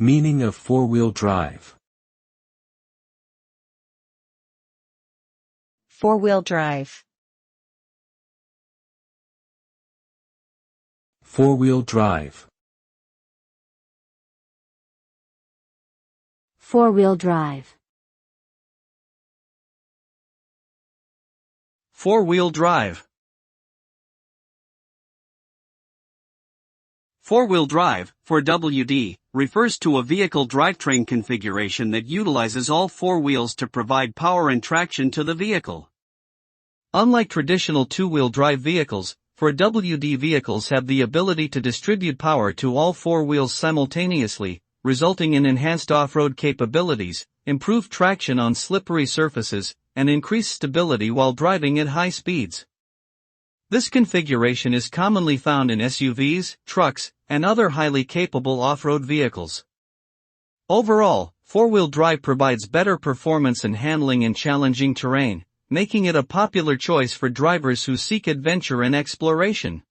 Meaning of four-wheel drive. Four-wheel drive. Four-wheel drive. Four-wheel drive. Four-wheel drive. Four-wheel drive, for WD, refers to a vehicle drivetrain configuration that utilizes all four wheels to provide power and traction to the vehicle. Unlike traditional two-wheel drive vehicles, for WD vehicles have the ability to distribute power to all four wheels simultaneously, resulting in enhanced off-road capabilities, improved traction on slippery surfaces, and increased stability while driving at high speeds. This configuration is commonly found in SUVs, trucks, and other highly capable off-road vehicles. Overall, four-wheel drive provides better performance and handling in challenging terrain, making it a popular choice for drivers who seek adventure and exploration.